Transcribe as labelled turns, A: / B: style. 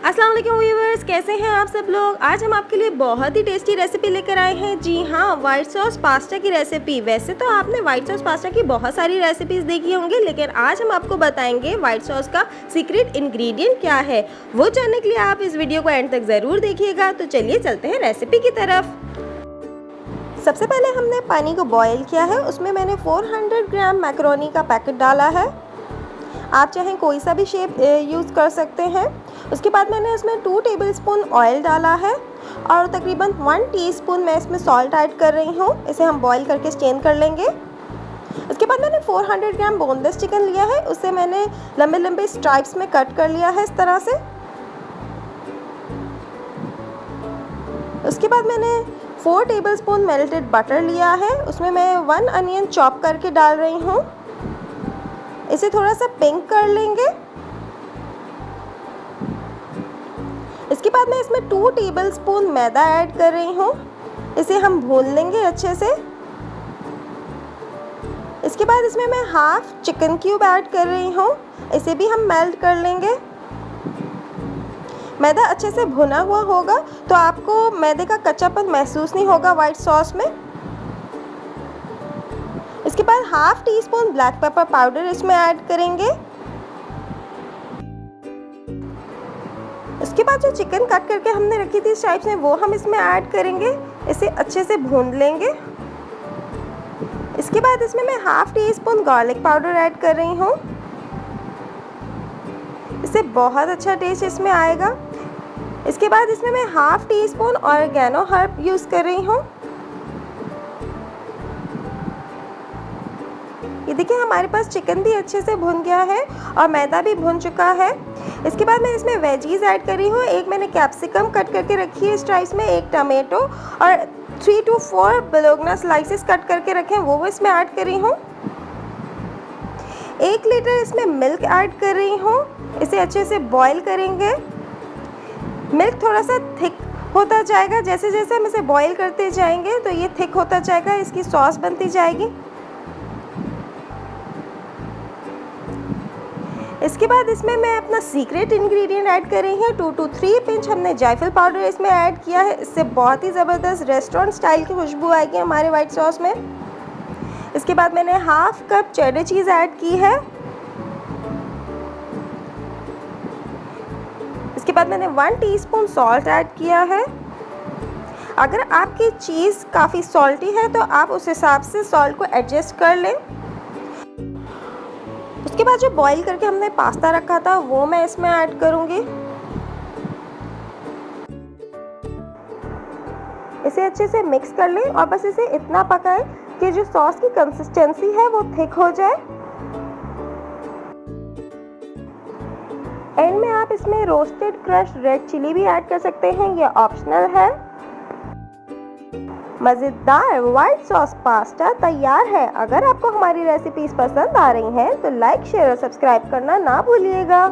A: अस्सलाम वालेकुम व्यूअर्स, कैसे हैं आप सब लोग। आज हम आपके लिए बहुत ही टेस्टी रेसिपी लेकर आए हैं। जी हाँ, वाइट सॉस पास्ता की रेसिपी। वैसे तो आपने वाइट सॉस पास्ता की बहुत सारी रेसिपीज़ देखी होंगी, लेकिन आज हम आपको बताएंगे वाइट सॉस का सीक्रेट इंग्रेडिएंट क्या है। वो जानने के लिए आप इस वीडियो को एंड तक ज़रूर देखिएगा। तो चलिए चलते हैं रेसिपी की तरफ। सबसे पहले हमने पानी को बॉयल किया है। उसमें मैंने 400 ग्राम मैकरोनी का पैकेट डाला है। आप चाहें कोई सा भी शेप यूज़ कर सकते हैं। उसके बाद मैंने इसमें 2 टेबलस्पून ऑयल डाला है और तकरीबन 1 टीस्पून मैं इसमें सॉल्ट ऐड कर रही हूँ। इसे हम बॉईल करके स्टेन कर लेंगे। उसके बाद मैंने 400 ग्राम बोनलेस चिकन लिया है। उसे मैंने लंबे लंबे स्ट्राइप्स में कट कर लिया है इस तरह से। उसके बाद मैंने 4 टेबलस्पून मेल्टेड बटर लिया है। उसमें मैं 1 अनियन चॉप करके डाल रही हूँ। इसे थोड़ा सा पिंक कर लेंगे। इसके बाद मैं इसमें 2 टेबलस्पून मैदा ऐड कर रही हूँ। इसे हम भून लेंगे अच्छे से। इसके बाद इसमें मैं हाफ चिकन क्यूब ऐड कर रही हूँ। इसे भी हम मेल्ट कर लेंगे। मैदा अच्छे से भुना हुआ होगा तो आपको मैदे का कच्चापन महसूस नहीं होगा वाइट सॉस में। इसके बाद half tea spoon black pepper powder इसमें ऐड करेंगे। उसके बाद जो चिकन कट करके हमने रखी थी स्ट्राइप्स में, वो हम इसमें ऐड करेंगे। इसे अच्छे से भून लेंगे। इसके बाद इसमें मैं half tea spoon garlic powder add कर रही हूँ। इससे बहुत अच्छा टेस्ट इसमें आएगा। इसके बाद इसमें मैं half tea spoon oregano herb use कर रही हूँ। ये देखिए, हमारे पास चिकन भी अच्छे से भुन गया है और मैदा भी भुन चुका है। इसके बाद मैं इसमें वेजीज ऐड कर रही हूँ। एक मैंने कैप्सिकम कट करके रखी है स्लाइस में, एक टमाटो और 3 to 4 बोलोग्ना स्लाइसेस कट करके रखे हैं, वो इसमें ऐड कर रही हूँ। 1 लीटर इसमें मिल्क ऐड कर रही हूँ। इसे अच्छे से बॉईल करेंगे। मिल्क थोड़ा सा थिक होता जाएगा। जैसे जैसे हम इसे बॉईल करते जाएंगे तो ये थिक होता जाएगा, इसकी सॉस बनती जाएगी। इसके बाद इसमें मैं अपना सीक्रेट इंग्रेडिएंट ऐड कर रही हूँ। 2 to 3 पिंच हमने जायफल पाउडर इसमें ऐड किया है। इससे बहुत ही ज़बरदस्त रेस्टोरेंट स्टाइल की खुशबू आएगी हमारे वाइट सॉस में। इसके बाद मैंने हाफ कप चेडर चीज़ ऐड की है। इसके बाद मैंने 1 टीस्पून सॉल्ट ऐड किया है। अगर आपकी चीज़ काफ़ी सॉल्टी है तो आप उस हिसाब से सॉल्ट को एडजस्ट कर लें। उसके बाद जो बॉईल करके हमने पास्ता रखा था वो मैं इसमें ऐड करूँगी। इसे अच्छे से मिक्स कर लें और बस इसे इतना पकाएं कि जो सॉस की कंसिस्टेंसी है वो थिक हो जाए। एंड में आप इसमें रोस्टेड क्रश रेड चिली भी ऐड कर सकते हैं, ये ऑप्शनल है। मज़ेदार वाइट सॉस पास्ता तैयार है। अगर आपको हमारी रेसिपीज पसंद आ रही हैं तो लाइक, शेयर और सब्सक्राइब करना ना भूलिएगा।